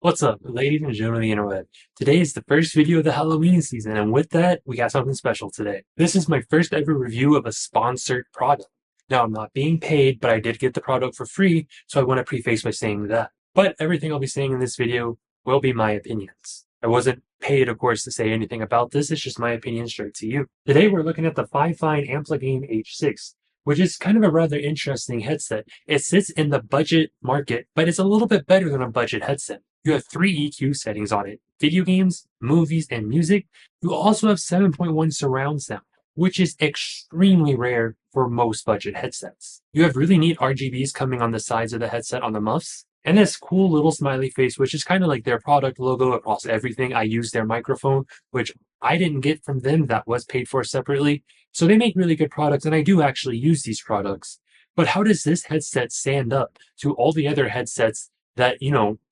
What's up, ladies and gentlemen of the internet? Today is the first video of the Halloween season, and with that, we got something special today. This is my first ever review of a sponsored product. Now, I'm not being paid, but I did get the product for free, so I want to preface by saying that. But everything I'll be saying in this video will be my opinions. I wasn't paid, of course, to say anything about this, it's just my opinion straight to you. Today, we're looking at the Fifine Ampligame H6, which is kind of a rather interesting headset. It sits in the budget market, but it's a little bit better than a budget headset. You have three EQ settings on it: video games, movies, and music. You also have 7.1 surround sound, which is extremely rare for most budget headsets. You have really neat RGBs coming on the sides of the headset on the muffs, and this cool little smiley face, which is kind of like their product logo across everything. I use their microphone, which I didn't get from them, that was paid for separately. So they make really good products, and I do actually use these products. But how does this headset stand up to all the other headsets that,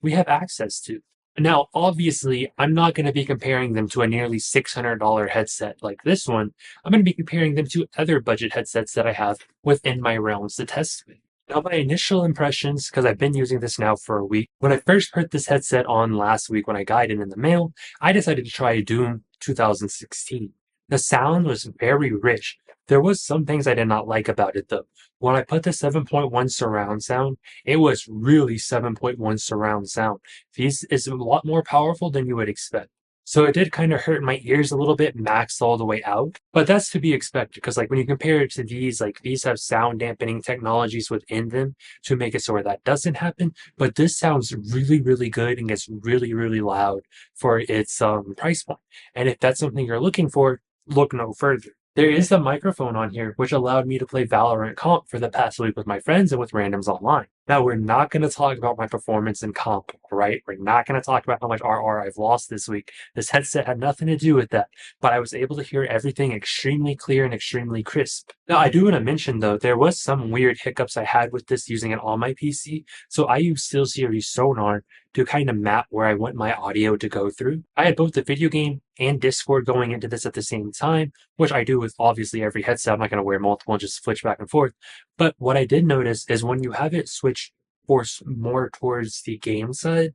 we have access to? Now, obviously, I'm not going to be comparing them to a nearly $600 headset like this one. I'm going to be comparing them to other budget headsets that I have within my realms to test with. Now, my initial impressions, because I've been using this now for a week, when I first put this headset on last week when I got it in the mail, I decided to try Doom 2016. The sound was very rich. There was some things I did not like about it though. When I put the 7.1 surround sound, it was really 7.1 surround sound. This is a lot more powerful than you would expect. So it did kind of hurt my ears a little bit, maxed all the way out. But that's to be expected because, like, when you compare it to these, like, these have sound dampening technologies within them to make it so where that doesn't happen. But this sounds really, really good and gets really, really loud for its price point. And if that's something you're looking for, look no further. There is a microphone on here which allowed me to play Valorant comp for the past week with my friends and with randoms online. Now, we're not going to talk about my performance in comp, right? We're not going to talk about how much RR I've lost this week. This headset had nothing to do with that, but I was able to hear everything extremely clear and extremely crisp. Now, I do want to mention though, there was some weird hiccups I had with this using it on my PC. So I use SteelSeries Sonar to kind of map where I want my audio to go through. I had both the video game and Discord going into this at the same time, which I do with obviously every headset. I'm not going to wear multiple and just switch back and forth. But what I did notice is when you have it switch force more towards the game side,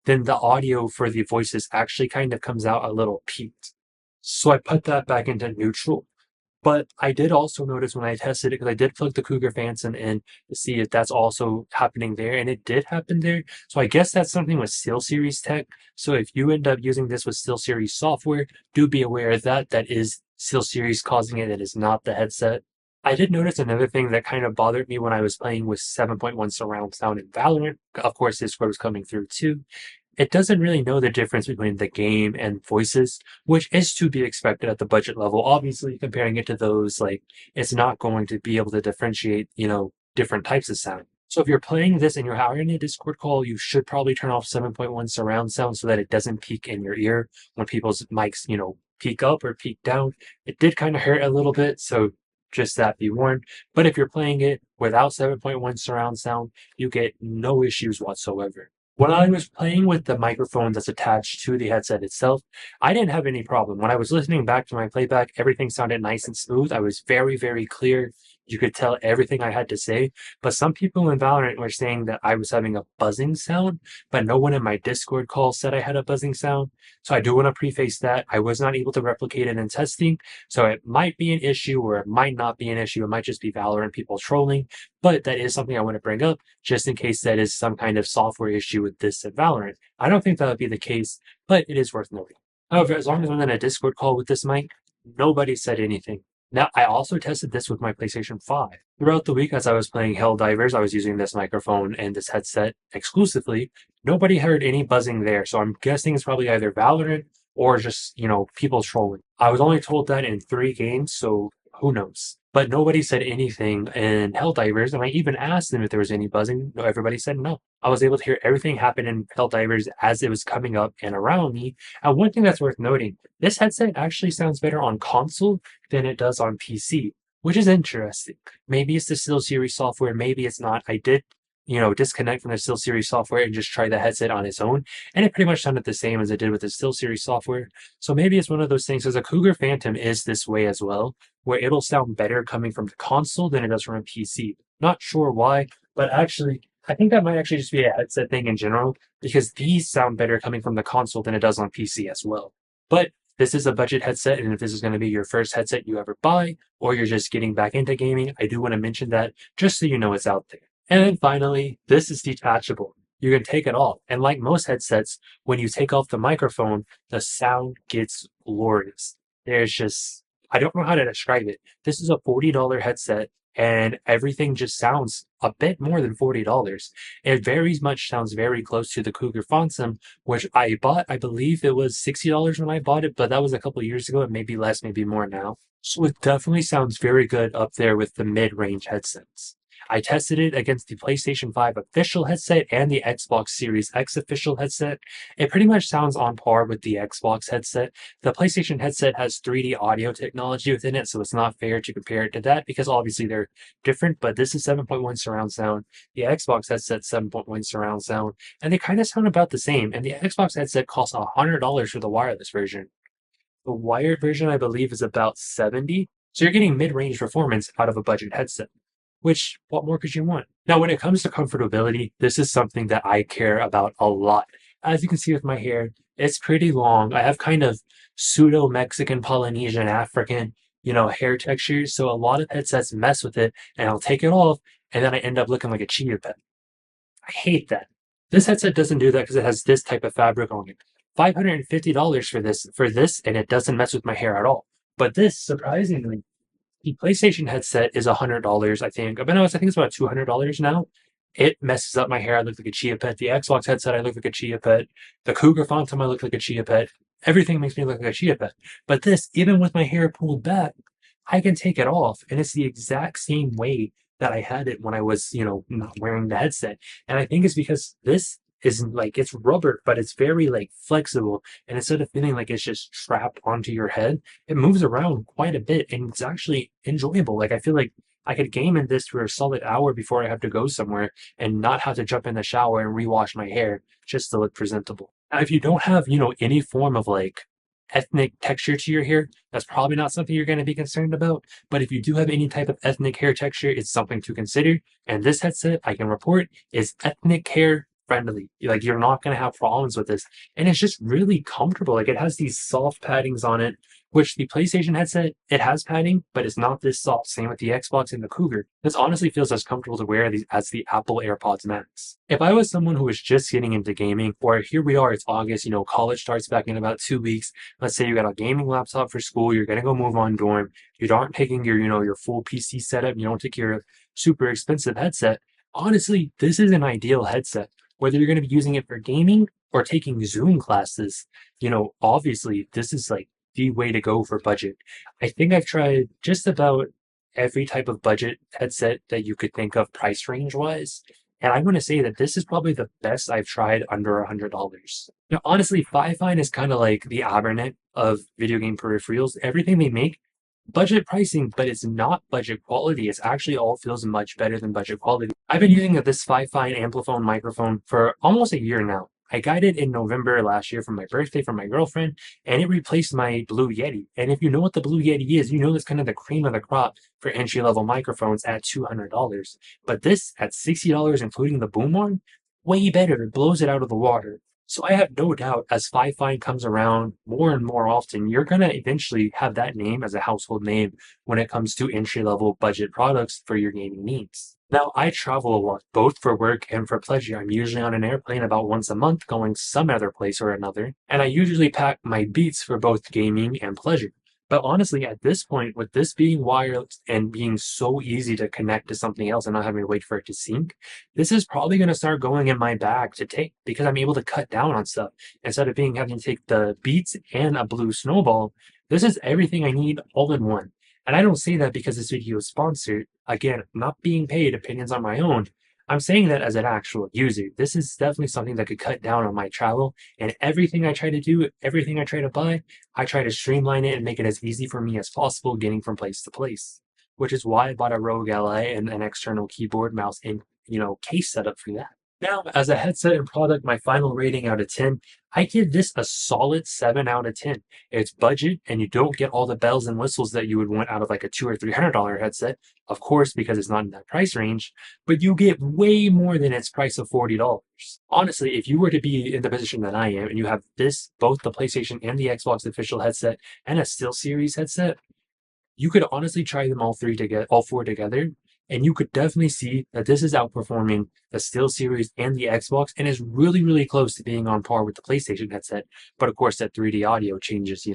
then the audio for the voices actually kind of comes out a little peaked. So I put that back into neutral. But I did also notice when I tested it, because I did plug the Cougar Phantom in to see if that's also happening there, and it did happen there. So I guess that's something with SteelSeries tech. So if you end up using this with SteelSeries software, do be aware of that. That is SteelSeries causing it. It is not the headset. I did notice another thing that kind of bothered me when I was playing with 7.1 surround sound in Valorant. Of course, Discord was coming through too. It doesn't really know the difference between the game and voices, which is to be expected at the budget level. Obviously, comparing it to those, like, it's not going to be able to differentiate, different types of sound. So if you're playing this and you're having a Discord call, you should probably turn off 7.1 surround sound so that it doesn't peak in your ear when people's mics, peak up or peak down. It did kind of hurt a little bit, so just that be warned. But if you're playing it without 7.1 surround sound, you get no issues whatsoever. When I was playing with the microphone that's attached to the headset itself, I didn't have any problem. When I was listening back to my playback, everything sounded nice and smooth. I was very, very clear. You could tell everything I had to say. But some people in Valorant were saying that I was having a buzzing sound, but no one in my Discord call said I had a buzzing sound. So I do want to preface that. I was not able to replicate it in testing. So it might be an issue or it might not be an issue. It might just be Valorant people trolling. But that is something I want to bring up just in case that is some kind of software issue with this at Valorant. I don't think that would be the case, but it is worth noting. However, as long as I'm in a Discord call with this mic, nobody said anything. Now, I also tested this with my PlayStation 5. Throughout the week, as I was playing Helldivers, I was using this microphone and this headset exclusively. Nobody heard any buzzing there, so I'm guessing it's probably either Valorant or just, people trolling. I was only told that in 3 games, so who knows? But nobody said anything in Helldivers, and I even asked them if there was any buzzing. No, everybody said no. I was able to hear everything happen in Helldivers as it was coming up and around me. And one thing that's worth noting, this headset actually sounds better on console than it does on PC, which is interesting. Maybe it's the SteelSeries software, maybe it's not. I did, disconnect from the SteelSeries software and just try the headset on its own, and it pretty much sounded the same as it did with the SteelSeries software. So maybe it's one of those things, because a Cougar Phantom is this way as well, where it'll sound better coming from the console than it does from a PC. Not sure why, but actually, I think that might actually just be a headset thing in general because these sound better coming from the console than it does on PC as well. But this is a budget headset, and if this is going to be your first headset you ever buy, or you're just getting back into gaming, I do want to mention that just so you know it's out there. And then finally, this is detachable. You can take it off. And like most headsets, when you take off the microphone, the sound gets glorious. There's just, I don't know how to describe it. This is a $40 headset and everything just sounds a bit more than $40. It very much sounds very close to the Cougar Phantom, which I bought. I believe it was $60 when I bought it, but that was a couple years ago. It may be less, maybe more now. So it definitely sounds very good up there with the mid-range headsets. I tested it against the PlayStation 5 official headset and the Xbox Series X official headset. It pretty much sounds on par with the Xbox headset. The PlayStation headset has 3D audio technology within it, so it's not fair to compare it to that because obviously they're different, but this is 7.1 surround sound. The Xbox headset 7.1 surround sound, and they kind of sound about the same. And the Xbox headset costs $100 for the wireless version. The wired version, I believe, is about 70. So you're getting mid-range performance out of a budget headset, which what more could you want? Now, when it comes to comfortability, this is something that I care about a lot. As you can see with my hair, it's pretty long. I have kind of pseudo Mexican, Polynesian, African, hair textures. So a lot of headsets mess with it and I'll take it off and then I end up looking like a chia pet. I hate that. This headset doesn't do that because it has this type of fabric on it. $550 for this, and it doesn't mess with my hair at all. But this, surprisingly, the PlayStation headset is $100, I think. But no, I think it's about $200 now. It messes up my hair. I look like a chia pet. The Xbox headset, I look like a chia pet. The Cougar Phantom, I look like a chia pet. Everything makes me look like a chia pet. But this, even with my hair pulled back, I can take it off, and it's the exact same way that I had it when I was, not wearing the headset. And I think it's because this isn't like it's rubber, but it's very like flexible. And instead of feeling like it's just trapped onto your head, it moves around quite a bit and it's actually enjoyable. Like I feel like I could game in this for a solid hour before I have to go somewhere and not have to jump in the shower and rewash my hair just to look presentable. Now, if you don't have, any form of like ethnic texture to your hair, that's probably not something you're going to be concerned about. But if you do have any type of ethnic hair texture, it's something to consider. And this headset, I can report, is ethnic hair friendly. Like you're not going to have problems with this. And it's just really comfortable. Like it has these soft paddings on it, which the PlayStation headset, it has padding, but it's not this soft. Same with the Xbox and the Cougar. This honestly feels as comfortable to wear as the Apple AirPods Max. If I was someone who was just getting into gaming, or here we are, it's August, college starts back in about 2 weeks. Let's say you got a gaming laptop for school, you're going to go move on dorm. You aren't taking your full PC setup. You don't take your super expensive headset. Honestly, this is an ideal headset. Whether you're going to be using it for gaming or taking Zoom classes, obviously this is like the way to go for budget. I think I've tried just about every type of budget headset that you could think of price range wise. And I want to say that this is probably the best I've tried under $100. Now, honestly, Fifine is kind of like the Abernet of video game peripherals. Everything they make, budget pricing, but it's not budget quality. It's actually all feels much better than budget quality. I've been using this Fifine Amplifone microphone for almost a year now. I got it in November last year for my birthday from my girlfriend, and it replaced my Blue Yeti. And if you know what the Blue Yeti is, you know it's kind of the cream of the crop for entry-level microphones at $200. But this at $60, including the boom arm, way better. It blows it out of the water. So I have no doubt as Fifine comes around more and more often, you're going to eventually have that name as a household name when it comes to entry-level budget products for your gaming needs. Now, I travel a lot, both for work and for pleasure. I'm usually on an airplane about once a month going some other place or another, and I usually pack my Beats for both gaming and pleasure. But honestly, at this point, with this being wireless and being so easy to connect to something else and not having to wait for it to sync, this is probably going to start going in my bag to take because I'm able to cut down on stuff. Instead of having to take the Beats and a Blue Snowball, this is everything I need all in one. And I don't say that because this video is sponsored. Again, not being paid, opinions on my own. I'm saying that as an actual user. This is definitely something that could cut down on my travel. And everything I try to do, everything I try to buy, I try to streamline it and make it as easy for me as possible getting from place to place. Which is why I bought a Rogue Ally and an external keyboard, mouse, and case setup for that. Now, as a headset and product, my final rating out of 10, I give this a solid 7 out of 10. It's budget and you don't get all the bells and whistles that you would want out of like a $200 or $300 headset, of course, because it's not in that price range, but you get way more than its price of $40. Honestly, if you were to be in the position that I am and you have this, both the PlayStation and the Xbox official headset and a SteelSeries headset, you could honestly try them all four together, and you could definitely see that this is outperforming the SteelSeries and the Xbox, and is really, really close to being on par with the PlayStation headset. But of course, that 3D audio changes,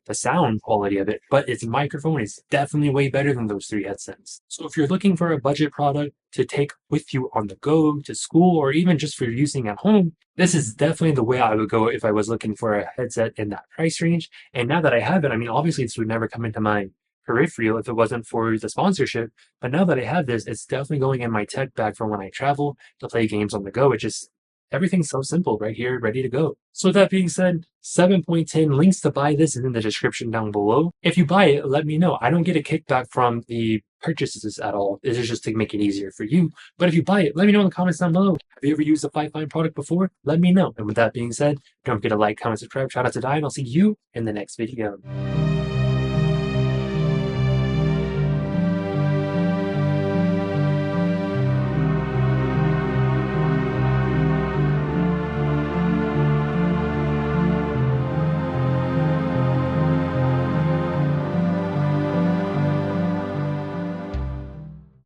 the sound quality of it. But its microphone is definitely way better than those three headsets. So if you're looking for a budget product to take with you on the go, to school, or even just for using at home, this is definitely the way I would go if I was looking for a headset in that price range. And now that I have it, I mean, obviously this would never come into my peripheral if it wasn't for the sponsorship. But now that I have this, it's definitely going in my tech bag for when I travel to play games on the go. It just everything's so simple right here, ready to go. So with that being said, 7.10 links to buy this is in the description down below. If you buy it, let me know. I don't get a kickback from the purchases at all. This is just to make it easier for you. But if you buy it, let me know in the comments down below. Have you ever used a Fifine product before? Let me know. And with that being said, don't forget to like, comment, subscribe, shout out to Die, and I'll see you in the next video.